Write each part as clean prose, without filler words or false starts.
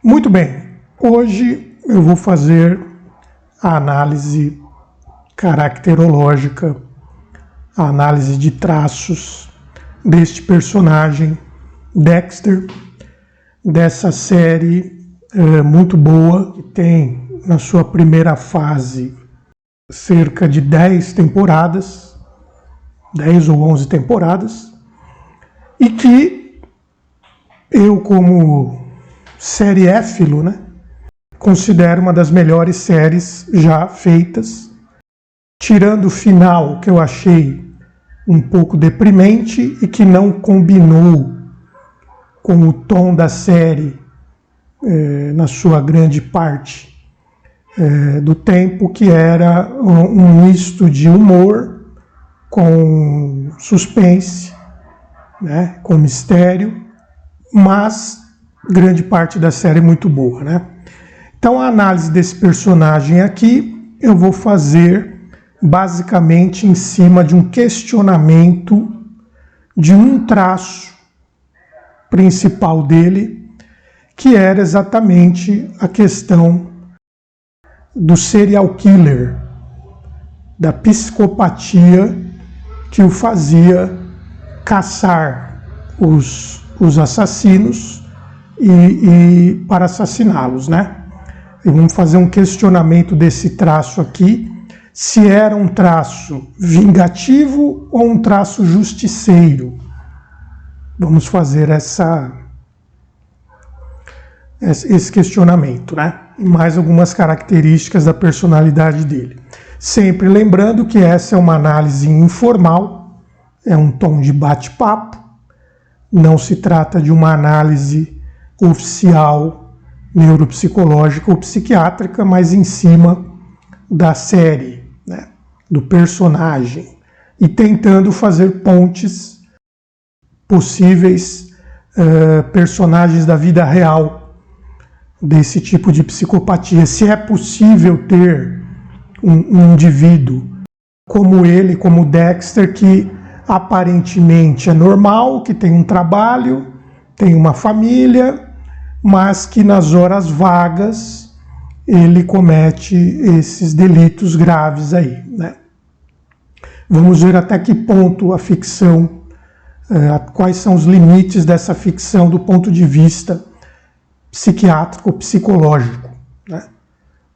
Muito bem, hoje eu vou fazer a análise caracterológica, a análise de traços deste personagem, Dexter, dessa série muito boa, que tem na sua primeira fase cerca de 10 temporadas, 10 ou 11 temporadas, e que eu, como seriéfilo, considero uma das melhores séries já feitas, tirando o final, que eu achei um pouco deprimente e que não combinou com o tom da série na sua grande parte do tempo, que era um misto de humor com suspense, com mistério, mas grande parte da série é muito boa, Então a análise desse personagem aqui eu vou fazer basicamente em cima de um questionamento de um traço principal dele, que era exatamente a questão do serial killer, da psicopatia que o fazia caçar os assassinos e para assassiná-los, E vamos fazer um questionamento desse traço aqui, se era um traço vingativo ou um traço justiceiro. Vamos fazer esse questionamento, E mais algumas características da personalidade dele. Sempre lembrando que essa é uma análise informal, é um tom de bate-papo, não se trata de uma análise oficial, neuropsicológica ou psiquiátrica, mas em cima da série, do personagem, e tentando fazer pontes possíveis personagens da vida real desse tipo de psicopatia. Se é possível ter um indivíduo como ele, como Dexter, que aparentemente é normal, que tem um trabalho, tem uma família, mas que nas horas vagas ele comete esses delitos graves aí, Vamos ver até que ponto a ficção, quais são os limites dessa ficção do ponto de vista psiquiátrico, psicológico,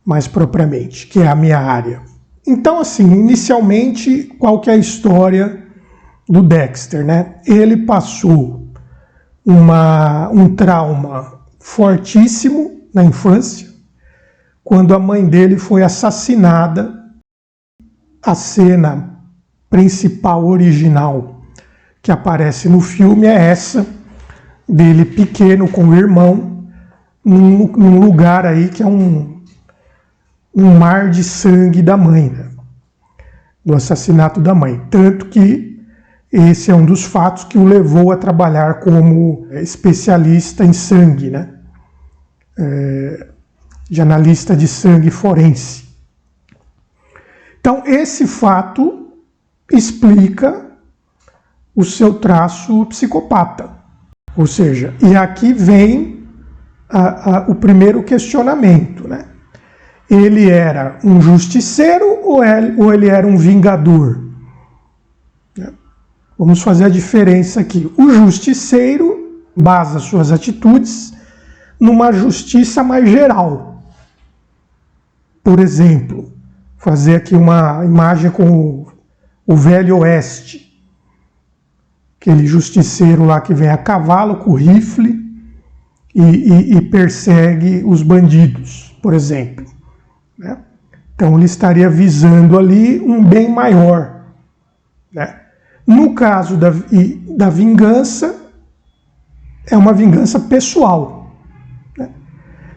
mais propriamente, que é a minha área. Então, assim, inicialmente, qual que é a história do Dexter, Ele passou um trauma fortíssimo na infância, quando a mãe dele foi assassinada. A cena principal, original, que aparece no filme é essa, dele pequeno com o irmão, num lugar aí que é um mar de sangue da mãe, do assassinato da mãe. Tanto que esse é um dos fatos que o levou a trabalhar como especialista em sangue, de analista de sangue forense. Então, esse fato explica o seu traço psicopata. Ou seja, e aqui vem o primeiro questionamento, Ele era um justiceiro ou ele era um vingador? Vamos fazer a diferença aqui. O justiceiro basa suas atitudes numa justiça mais geral. Por exemplo, fazer aqui uma imagem com o Velho Oeste, aquele justiceiro lá que vem a cavalo com rifle e persegue os bandidos, por exemplo. Então ele estaria visando ali um bem maior. No caso da vingança, é uma vingança pessoal.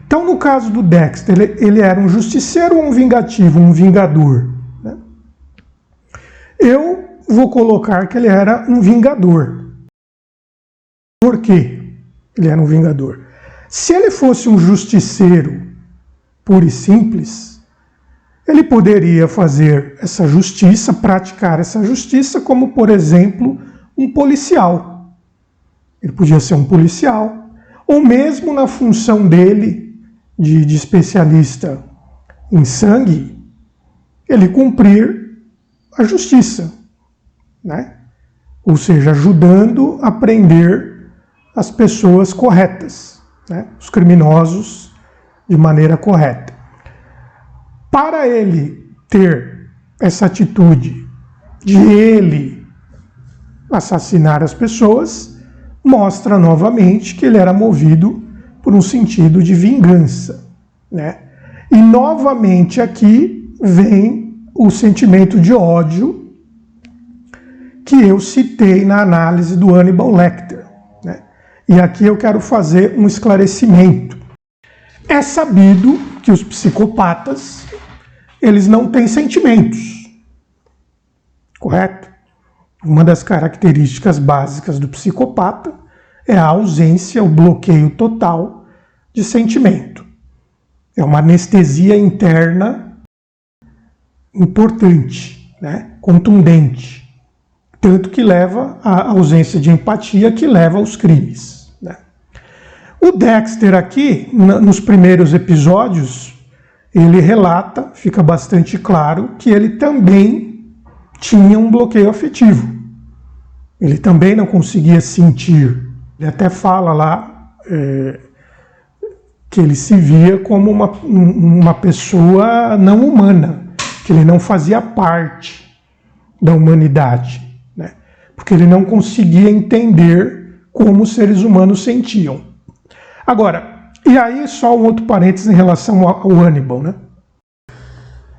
Então, no caso do Dexter, ele era um justiceiro ou um vingativo, um vingador? Eu vou colocar que ele era um vingador. Por quê ele era um vingador? Se ele fosse um justiceiro puro e simples, ele poderia fazer essa justiça, praticar essa justiça, como, por exemplo, um policial. Ele podia ser um policial, ou mesmo na função dele de especialista em sangue, ele cumprir a justiça, né? Ou seja, ajudando a prender as pessoas corretas, né? Os criminosos de maneira correta. Para ele ter essa atitude de ele assassinar as pessoas, mostra novamente que ele era movido por um sentido de vingança, né? E novamente aqui vem o sentimento de ódio que eu citei na análise do Hannibal Lecter, né? E aqui eu quero fazer um esclarecimento. É sabido que os psicopatas, eles não têm sentimentos, correto? Uma das características básicas do psicopata é a ausência, o bloqueio total de sentimento. É uma anestesia interna importante, né? Contundente. Tanto que leva à ausência de empatia, que leva aos crimes, né? O Dexter aqui, nos primeiros episódios, ele relata, fica bastante claro, que ele também tinha um bloqueio afetivo. Ele também não conseguia sentir. Ele até fala lá que ele se via como uma pessoa não humana, que ele não fazia parte da humanidade, né? Porque ele não conseguia entender como os seres humanos sentiam. Agora, e aí só um outro parênteses em relação ao Hannibal, né?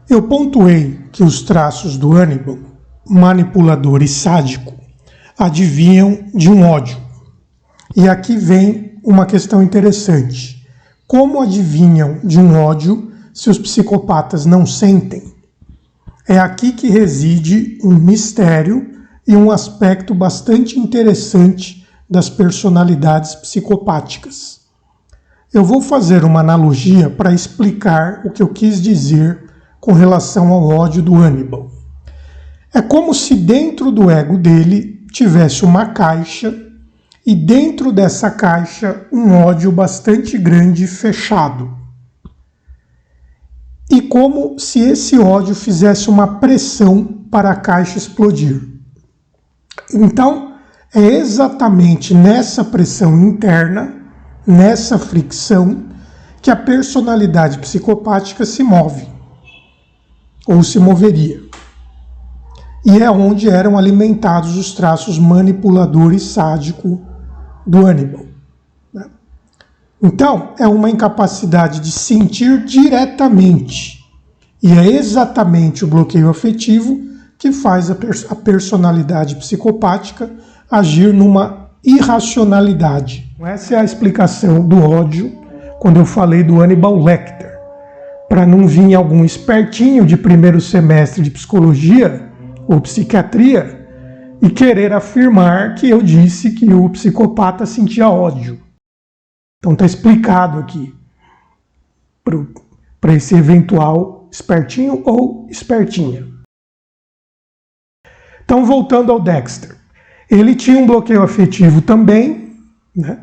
Eu pontuei que os traços do Hannibal, manipulador e sádico, advinham de um ódio. E aqui vem uma questão interessante. Como adivinham de um ódio se os psicopatas não sentem? É aqui que reside um mistério e um aspecto bastante interessante das personalidades psicopáticas. Eu vou fazer uma analogia para explicar o que eu quis dizer com relação ao ódio do Hannibal. É como se dentro do ego dele tivesse uma caixa e dentro dessa caixa um ódio bastante grande fechado. E como se esse ódio fizesse uma pressão para a caixa explodir. Então, é exatamente nessa pressão interna, nessa fricção, que a personalidade psicopática se move, ou se moveria. E é onde eram alimentados os traços manipulador e sádico do Hannibal, né? Então, é uma incapacidade de sentir diretamente. E é exatamente o bloqueio afetivo que faz a personalidade psicopática agir numa irracionalidade. Essa é a explicação do ódio quando eu falei do Hannibal Lecter. Para não vir algum espertinho de primeiro semestre de psicologia ou psiquiatria e querer afirmar que eu disse que o psicopata sentia ódio. Então está explicado aqui para esse eventual espertinho ou espertinha. Então, voltando ao Dexter. Ele tinha um bloqueio afetivo também, né?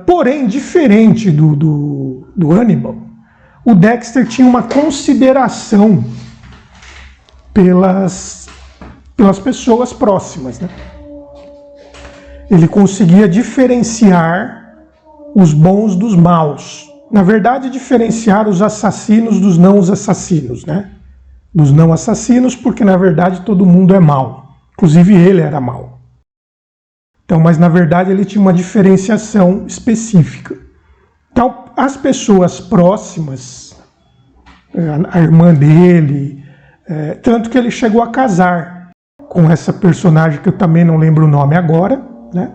Porém, diferente do Hannibal, o Dexter tinha uma consideração pelas pessoas próximas, né? Ele conseguia diferenciar os bons dos maus. Na verdade, diferenciar os assassinos dos não assassinos, né? Dos não assassinos, porque na verdade todo mundo é mau. Inclusive ele era mau. Então, mas na verdade ele tinha uma diferenciação específica. Então, as pessoas próximas, a irmã dele, tanto que ele chegou a casar com essa personagem que eu também não lembro o nome agora, né?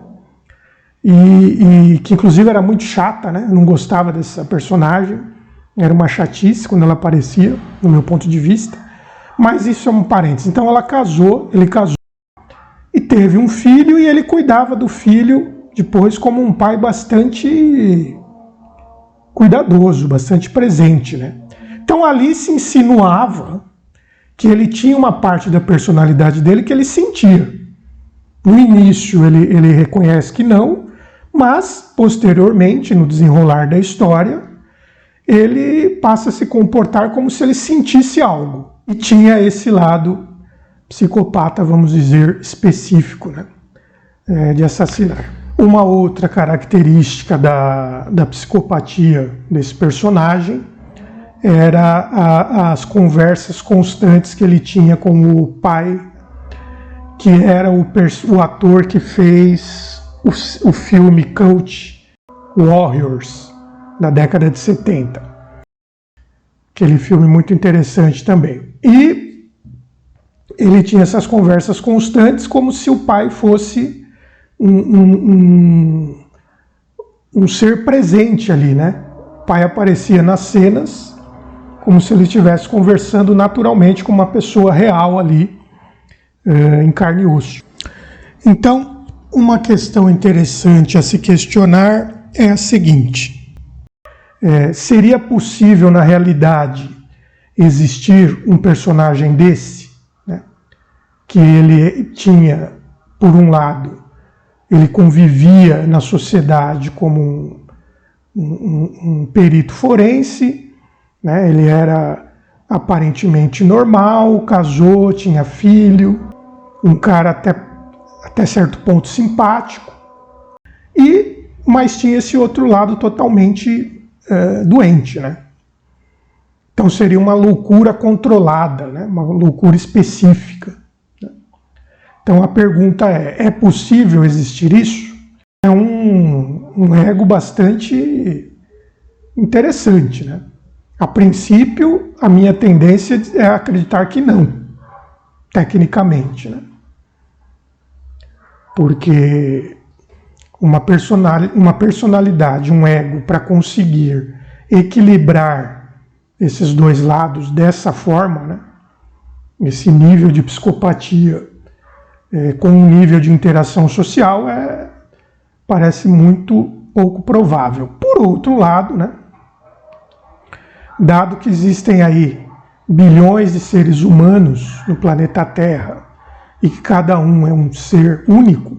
E que inclusive era muito chata, né? Eu não gostava dessa personagem, era uma chatice quando ela aparecia, no meu ponto de vista, mas isso é um parênteses. Então ele casou e teve um filho, e ele cuidava do filho depois como um pai bastante cuidadoso, bastante presente, né? Então ali se insinuava que ele tinha uma parte da personalidade dele que ele sentia. No início ele reconhece que não, mas posteriormente, no desenrolar da história, ele passa a se comportar como se ele sentisse algo. E tinha esse lado psicopata, vamos dizer, específico, né? De assassinar. Uma outra característica da psicopatia desse personagem era as conversas constantes que ele tinha com o pai, que era o ator que fez o filme Cult Warriors, da década de 70. Aquele filme muito interessante também. E ele tinha essas conversas constantes como se o pai fosse um ser presente ali, né? O pai aparecia nas cenas como se ele estivesse conversando naturalmente com uma pessoa real ali, em carne e osso. Então, uma questão interessante a se questionar é a seguinte: seria possível, na realidade, existir um personagem desse, né? Que ele tinha, por um lado, ele convivia na sociedade como um perito forense, né? Ele era aparentemente normal, casou, tinha filho, um cara até certo ponto simpático, mas tinha esse outro lado totalmente doente, né? Então seria uma loucura controlada, né? Uma loucura específica. Então a pergunta é possível existir isso? É um ego bastante interessante, né? A princípio, a minha tendência é acreditar que não, tecnicamente, né? Porque uma personalidade, um ego, para conseguir equilibrar esses dois lados dessa forma, né? Esse nível de psicopatia com um nível de interação social parece muito pouco provável. Por outro lado, né? Dado que existem aí bilhões de seres humanos no planeta Terra e que cada um é um ser único,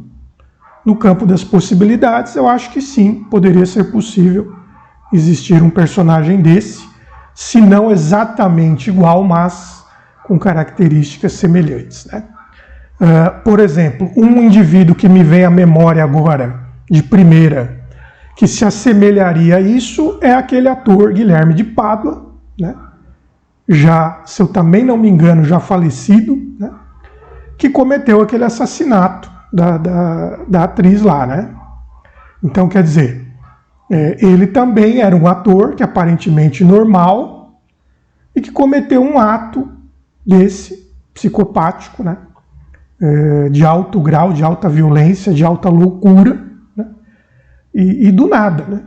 no campo das possibilidades, eu acho que sim, poderia ser possível existir um personagem desse, se não exatamente igual, mas com características semelhantes, né? Por exemplo, um indivíduo que me vem à memória agora, de primeira, que se assemelharia a isso é aquele ator Guilherme de Pádua, né? Já, se eu também não me engano, já falecido, né? Que cometeu aquele assassinato da atriz lá, né? Então, quer dizer, ele também era um ator que aparentemente normal e que cometeu um ato desse psicopático, né? De alto grau, de alta violência, de alta loucura, né? E do nada, né?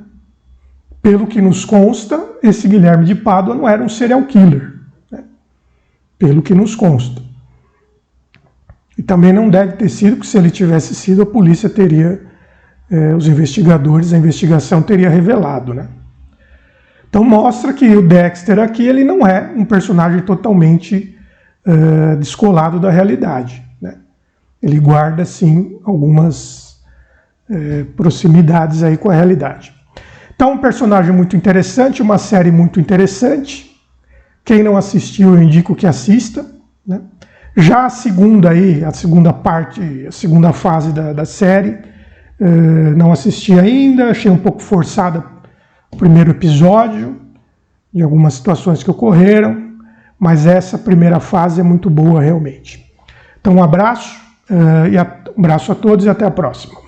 Pelo que nos consta, esse Guilherme de Pádua não era um serial killer, né? Pelo que nos consta. E também não deve ter sido, porque se ele tivesse sido, a polícia teria, os investigadores, a investigação teria revelado, né? Então mostra que o Dexter aqui, ele não é um personagem totalmente descolado da realidade, né? Ele guarda, sim, algumas proximidades aí com a realidade. Então, um personagem muito interessante, uma série muito interessante. Quem não assistiu, eu indico que assista, né? Já a segunda parte, a segunda fase da série, não assisti ainda, achei um pouco forçada o primeiro episódio, de algumas situações que ocorreram, mas essa primeira fase é muito boa realmente. Então um abraço a todos e até a próxima.